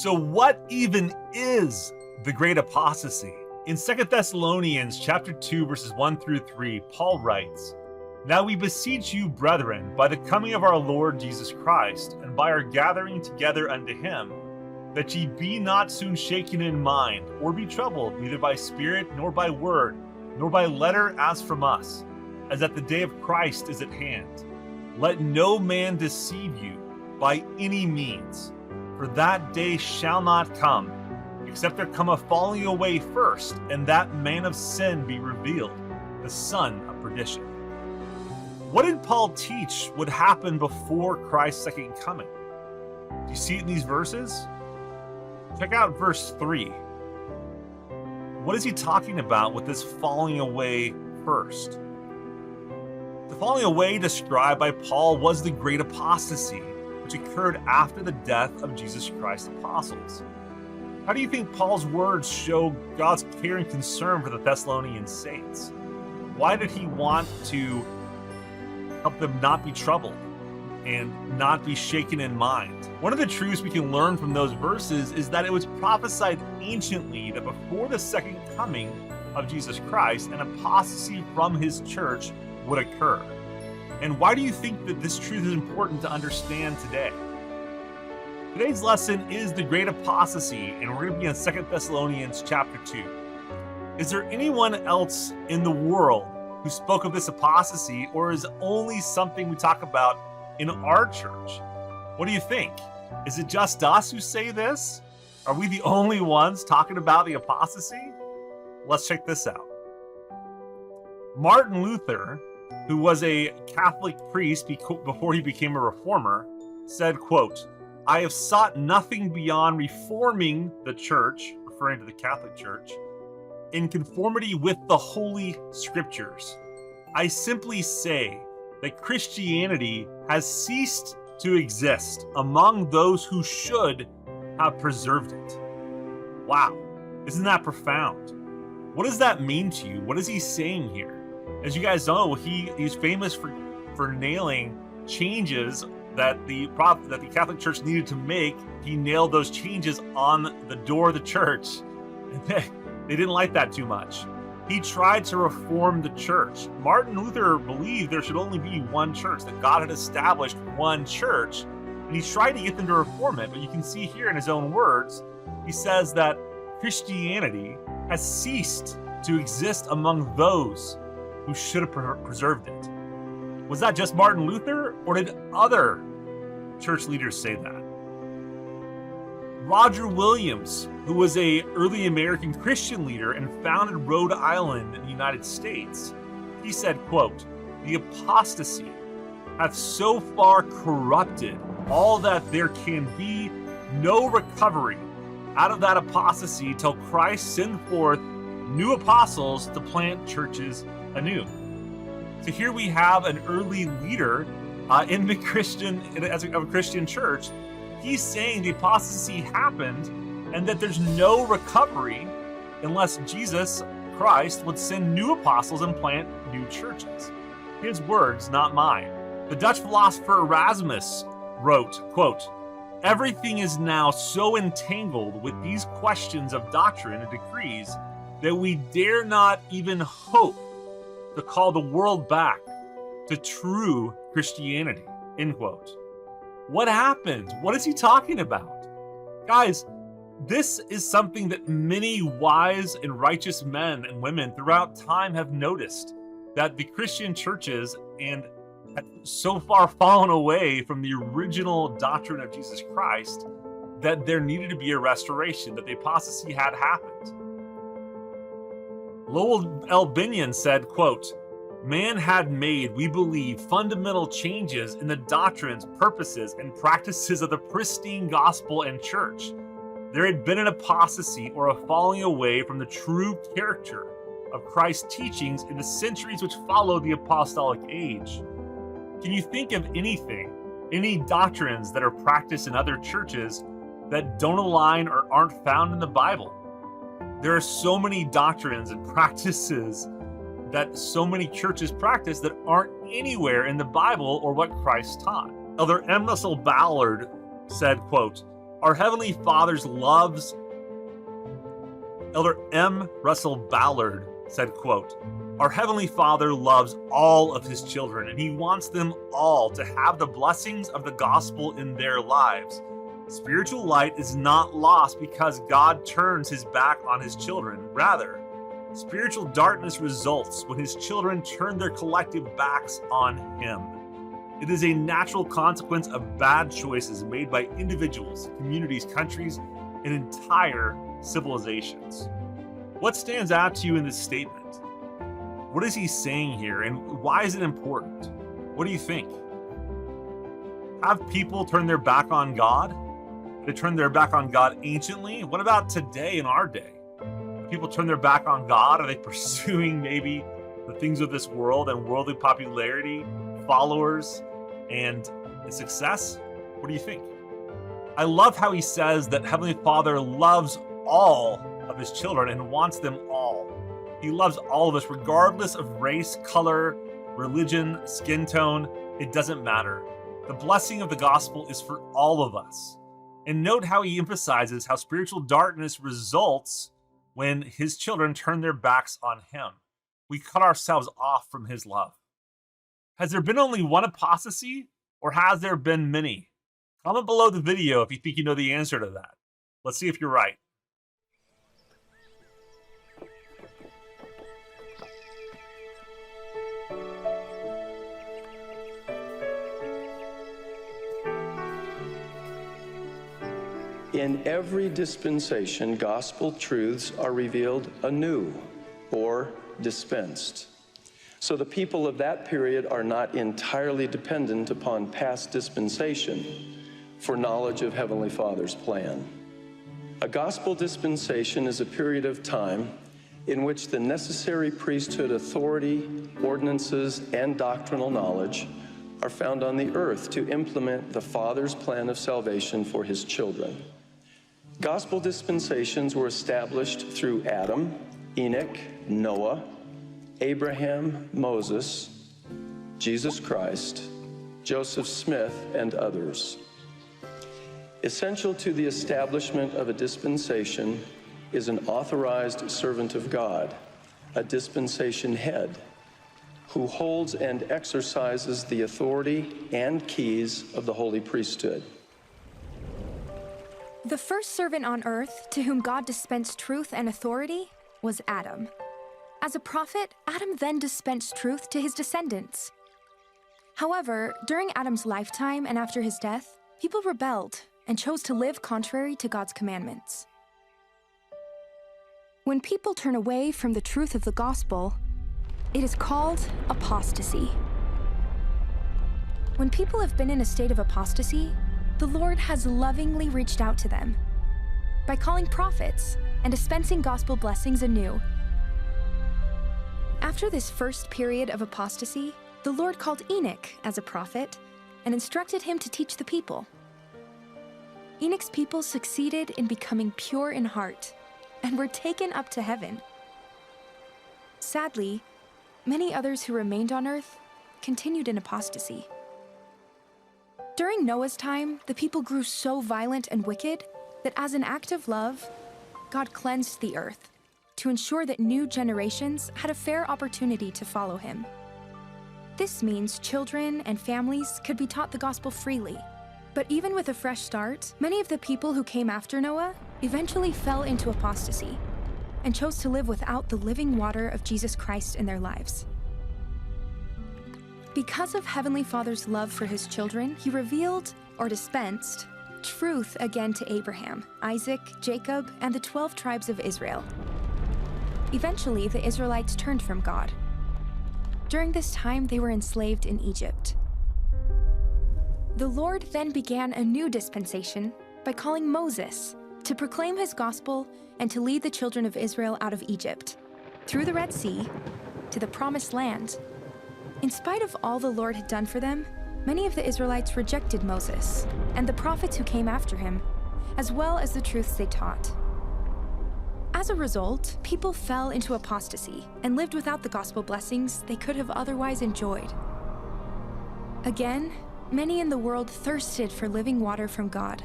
So what even is the great apostasy? In 2 Thessalonians chapter 2, verses 1 through 3, Paul writes, "Now we beseech you, brethren, by the coming of our Lord Jesus Christ, and by our gathering together unto him, that ye be not soon shaken in mind, or be troubled, neither by spirit, nor by word, nor by letter as from us, as that the day of Christ is at hand. Let no man deceive you by any means, for that day shall not come, except there come a falling away first, and that man of sin be revealed, the son of perdition." What did Paul teach would happen before Christ's second coming? Do you see it in these verses? Check out verse 3. What is he talking about with this falling away first? The falling away described by Paul was the great apostasy, which occurred after the death of Jesus Christ's apostles. How do you think Paul's words show God's care and concern for the Thessalonian saints? Why did he want to help them not be troubled and not be shaken in mind? One of the truths we can learn from those verses is that it was prophesied anciently that before the second coming of Jesus Christ, an apostasy from his church would occur. And why do you think that this truth is important to understand today? Today's lesson is the great apostasy, and we're going to be in 2 Thessalonians chapter 2. Is there anyone else in the world who spoke of this apostasy, or is it only something we talk about in our church? What do you think? Is it just us who say this? Are we the only ones talking about the apostasy? Let's check this out. Martin Luther, who was a Catholic priest before he became a reformer, said, quote, "I have sought nothing beyond reforming the church," referring to the Catholic Church, "in conformity with the Holy Scriptures. I simply say that Christianity has ceased to exist among those who should have preserved it." Wow, isn't that profound? What does that mean to you? What is he saying here? As you guys know, he's famous for nailing changes that the Catholic Church needed to make. He nailed those changes on the door of the church. And they didn't like that too much. He tried to reform the church. Martin Luther believed there should only be one church, that God had established one church, and he tried to get them to reform it. But you can see here in his own words, he says that Christianity has ceased to exist among those who should have preserved it. Was that just Martin Luther, or did other church leaders say that? Roger Williams, who was an early American Christian leader and founded Rhode Island in the United States, he said, quote, "The apostasy hath so far corrupted all that there can be no recovery out of that apostasy till Christ send forth new apostles to plant churches anew." So here we have an early leader in the of a Christian church. He's saying the apostasy happened and that there's no recovery unless Jesus Christ would send new apostles and plant new churches. His words, not mine. The Dutch philosopher Erasmus wrote, quote, "Everything is now so entangled with these questions of doctrine and decrees that we dare not even hope to call the world back to true Christianity," end quote. What happened? What is he talking about? Guys, this is something that many wise and righteous men and women throughout time have noticed, that the Christian churches had so far fallen away from the original doctrine of Jesus Christ that there needed to be a restoration, that the apostasy had happened. Lowell L. Binion said, quote, "Man had made, we believe, fundamental changes in the doctrines, purposes, and practices of the pristine gospel and church. There had been an apostasy or a falling away from the true character of Christ's teachings in the centuries which followed the apostolic age." Can you think of any doctrines that are practiced in other churches that don't align or aren't found in the Bible? There are so many doctrines and practices that so many churches practice that aren't anywhere in the Bible or what Christ taught. Elder M. Russell Ballard said, quote, Our Heavenly Father's loves. Elder M. Russell Ballard said, quote, "Our Heavenly Father loves all of his children, and he wants them all to have the blessings of the gospel in their lives. Spiritual light is not lost because God turns his back on his children. Rather, spiritual darkness results when his children turn their collective backs on him. It is a natural consequence of bad choices made by individuals, communities, countries, and entire civilizations." What stands out to you in this statement? What is he saying here, and why is it important? What do you think? Have people turn their back on God? They turn their back on God anciently? What about today in our day? People turn their back on God? Are they pursuing maybe the things of this world and worldly popularity, followers, and success? What do you think? I love how he says that Heavenly Father loves all of his children and wants them all. He loves all of us, regardless of race, color, religion, skin tone. It doesn't matter. The blessing of the gospel is for all of us. And note how he emphasizes how spiritual darkness results when his children turn their backs on him. We cut ourselves off from his love. Has there been only one apostasy, or has there been many? Comment below the video if you think you know the answer to that. Let's see if you're right. In every dispensation, gospel truths are revealed anew or dispensed. So the people of that period are not entirely dependent upon past dispensation for knowledge of Heavenly Father's plan. A gospel dispensation is a period of time in which the necessary priesthood authority, ordinances, and doctrinal knowledge are found on the earth to implement the Father's plan of salvation for his children. Gospel dispensations were established through Adam, Enoch, Noah, Abraham, Moses, Jesus Christ, Joseph Smith, and others. Essential to the establishment of a dispensation is an authorized servant of God, a dispensation head, who holds and exercises the authority and keys of the holy priesthood. The first servant on earth to whom God dispensed truth and authority was Adam. As a prophet, Adam then dispensed truth to his descendants. However, during Adam's lifetime and after his death, people rebelled and chose to live contrary to God's commandments. When people turn away from the truth of the gospel, it is called apostasy. When people have been in a state of apostasy, the Lord has lovingly reached out to them by calling prophets and dispensing gospel blessings anew. After this first period of apostasy, the Lord called Enoch as a prophet and instructed him to teach the people. Enoch's people succeeded in becoming pure in heart and were taken up to heaven. Sadly, many others who remained on earth continued in apostasy. During Noah's time, the people grew so violent and wicked that as an act of love, God cleansed the earth to ensure that new generations had a fair opportunity to follow him. This means children and families could be taught the gospel freely. But even with a fresh start, many of the people who came after Noah eventually fell into apostasy and chose to live without the living water of Jesus Christ in their lives. Because of Heavenly Father's love for his children, he revealed, or dispensed, truth again to Abraham, Isaac, Jacob, and the 12 tribes of Israel. Eventually, the Israelites turned from God. During this time, they were enslaved in Egypt. The Lord then began a new dispensation by calling Moses to proclaim his gospel and to lead the children of Israel out of Egypt, through the Red Sea, to the Promised Land. In spite of all the Lord had done for them, many of the Israelites rejected Moses and the prophets who came after him, as well as the truths they taught. As a result, people fell into apostasy and lived without the gospel blessings they could have otherwise enjoyed. Again, many in the world thirsted for living water from God.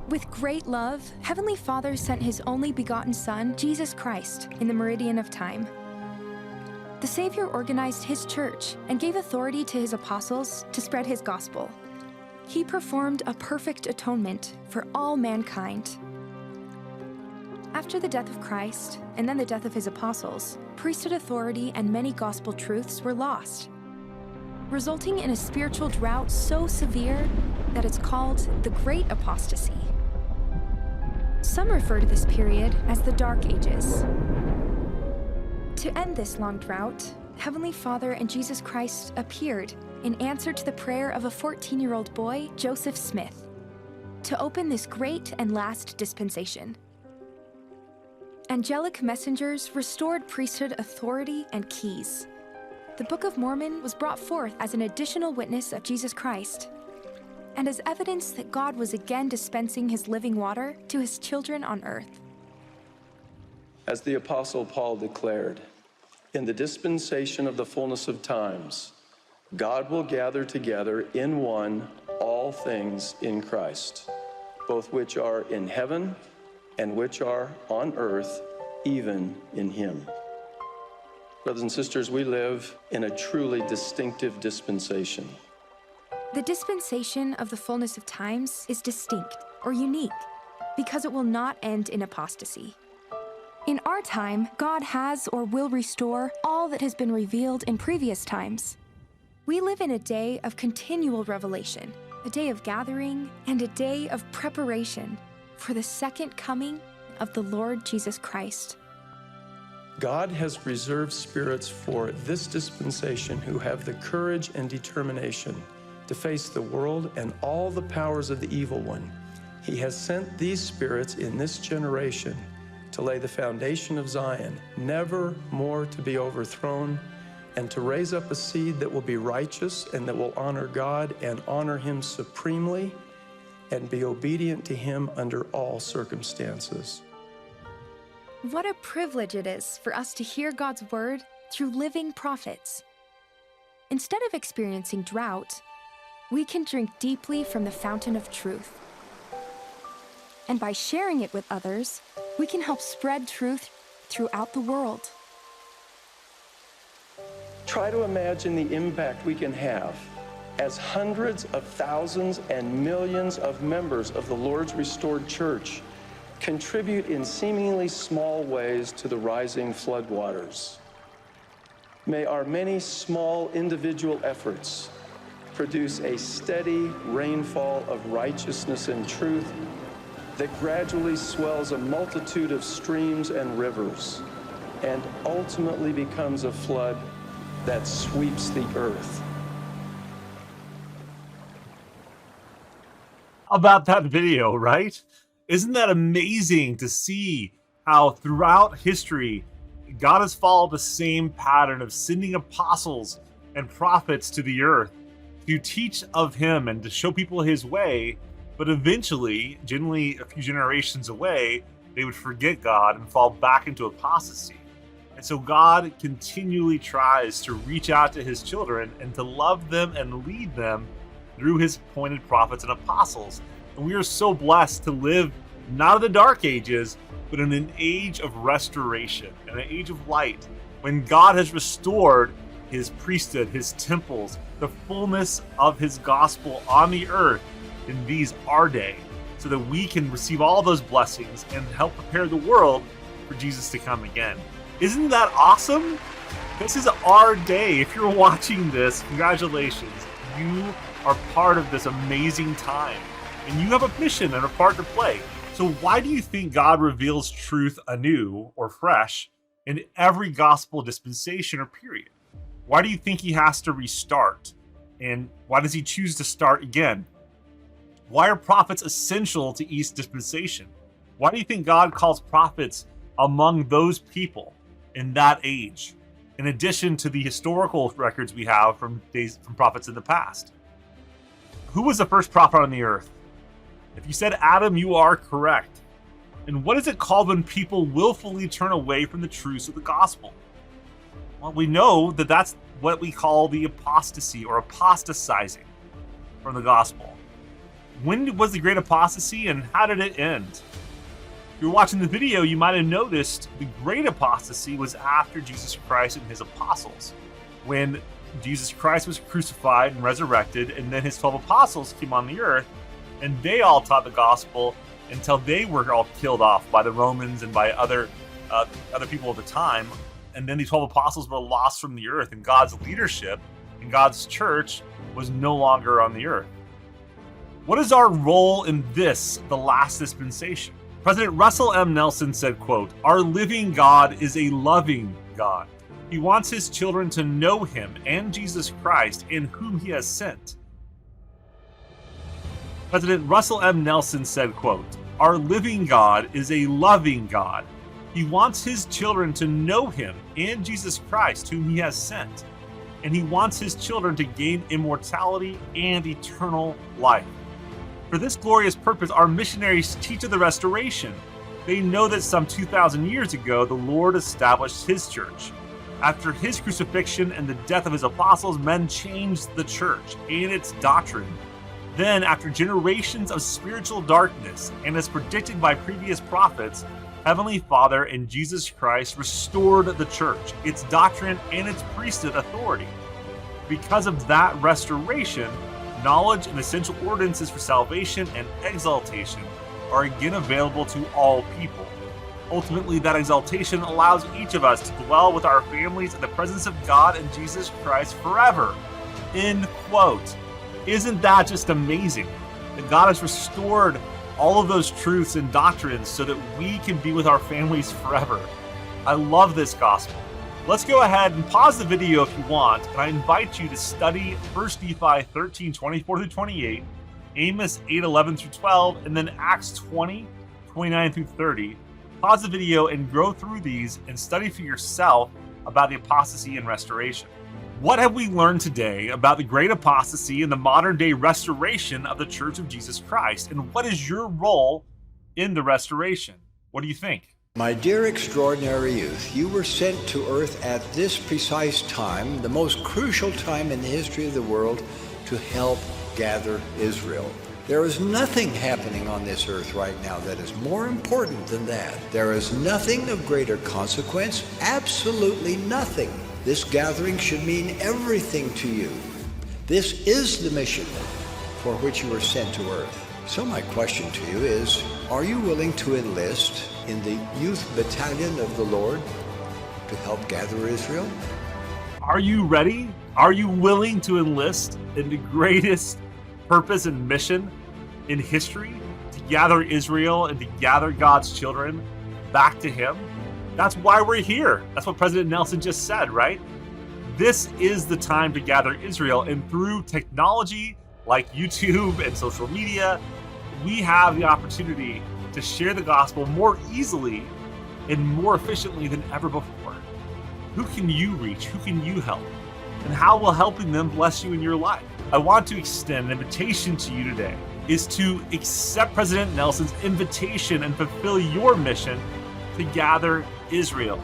With great love, Heavenly Father sent His only begotten Son, Jesus Christ, in the meridian of time. The Savior organized His church and gave authority to His apostles to spread His gospel. He performed a perfect atonement for all mankind. After the death of Christ, and then the death of His apostles, priesthood authority and many gospel truths were lost, resulting in a spiritual drought so severe that it's called the Great Apostasy. Some refer to this period as the Dark Ages. To end this long drought, Heavenly Father and Jesus Christ appeared in answer to the prayer of a 14-year-old boy, Joseph Smith, to open this great and last dispensation. Angelic messengers restored priesthood authority and keys. The Book of Mormon was brought forth as an additional witness of Jesus Christ, and as evidence that God was again dispensing His living water to His children on earth. As the Apostle Paul declared, in the dispensation of the fullness of times, God will gather together in one all things in Christ, both which are in heaven and which are on earth, even in Him. Brothers and sisters, we live in a truly distinctive dispensation. The dispensation of the fullness of times is distinct or unique because it will not end in apostasy. In our time, God has or will restore all that has been revealed in previous times. We live in a day of continual revelation, a day of gathering, and a day of preparation for the second coming of the Lord Jesus Christ. God has reserved spirits for this dispensation who have the courage and determination to face the world and all the powers of the evil one. He has sent these spirits in this generation to lay the foundation of Zion, never more to be overthrown, and to raise up a seed that will be righteous and that will honor God and honor Him supremely and be obedient to Him under all circumstances. What a privilege it is for us to hear God's word through living prophets. Instead of experiencing drought, we can drink deeply from the fountain of truth. And by sharing it with others, we can help spread truth throughout the world. Try to imagine the impact we can have as hundreds of thousands and millions of members of the Lord's restored church contribute in seemingly small ways to the rising floodwaters. May our many small individual efforts produce a steady rainfall of righteousness and truth that gradually swells a multitude of streams and rivers and ultimately becomes a flood that sweeps the earth. About that video, right? Isn't that amazing to see how throughout history, God has followed the same pattern of sending apostles and prophets to the earth to teach of Him and to show people His way, but eventually, generally a few generations away, they would forget God and fall back into apostasy. And so God continually tries to reach out to His children and to love them and lead them through His appointed prophets and apostles. And we are so blessed to live not in the dark ages, but in an age of restoration, in an age of light, when God has restored His priesthood, His temples, the fullness of His gospel on the earth in these our day, so that we can receive all those blessings and help prepare the world for Jesus to come again. Isn't that awesome? This is our day. If you're watching this, congratulations. You are part of this amazing time, and you have a mission and a part to play. So why do you think God reveals truth anew or fresh in every gospel dispensation or period? Why do you think He has to restart? And why does He choose to start again? Why are prophets essential to each dispensation? Why do you think God calls prophets among those people in that age, in addition to the historical records we have from prophets in the past? Who was the first prophet on the earth? If you said Adam, you are correct. And what is it called when people willfully turn away from the truths of the gospel? Well, we know that that's what we call the apostasy or apostatizing from the gospel. When was the Great Apostasy and how did it end? If you're watching the video, you might have noticed the Great Apostasy was after Jesus Christ and his apostles. When Jesus Christ was crucified and resurrected, and then his 12 apostles came on the earth, and they all taught the gospel until they were all killed off by the Romans and by other people at the time. And then the 12 apostles were lost from the earth, and God's leadership and God's church was no longer on the earth. What is our role in this, the last dispensation? President Russell M. Nelson said, quote, "Our living God is a loving God. He wants his children to know him and Jesus Christ in whom he has sent." President Russell M. Nelson said, quote, "Our living God is a loving God. He wants his children to know him and Jesus Christ whom he has sent. And he wants his children to gain immortality and eternal life. For this glorious purpose, our missionaries teach of the restoration. They know that some 2,000 years ago, the Lord established his church. After his crucifixion and the death of his apostles, men changed the church and its doctrine. Then, after generations of spiritual darkness, and as predicted by previous prophets, Heavenly Father and Jesus Christ restored the church, its doctrine, and its priesthood authority. Because of that restoration, knowledge and essential ordinances for salvation and exaltation are again available to all people. Ultimately, that exaltation allows each of us to dwell with our families in the presence of God and Jesus Christ forever." End quote. Isn't that just amazing? That God has restored all of those truths and doctrines so that we can be with our families forever. I love this gospel. Let's go ahead and pause the video if you want, and I invite you to study 1 Nephi 13:24-28, Amos 8:11-12, and then Acts 20:29-30. Pause the video and go through these and study for yourself about the apostasy and restoration. What have we learned today about the Great Apostasy and the modern day restoration of the Church of Jesus Christ? And what is your role in the restoration? What do you think? My dear extraordinary youth, you were sent to earth at this precise time, the most crucial time in the history of the world, to help gather Israel. There is nothing happening on this earth right now that is more important than that. There is nothing of greater consequence, absolutely nothing. This gathering should mean everything to you. This is the mission for which you were sent to earth. So my question to you is, are you willing to enlist in the youth battalion of the Lord to help gather Israel? Are you ready? Are you willing to enlist in the greatest purpose and mission in history, to gather Israel and to gather God's children back to him? That's why we're here. That's what President Nelson just said, right? This is the time to gather Israel, and through technology like YouTube and social media, we have the opportunity to share the gospel more easily and more efficiently than ever before. Who can you reach? Who can you help? And how will helping them bless you in your life? I want to extend an invitation to you today, is to accept President Nelson's invitation and fulfill your mission to gather Israel.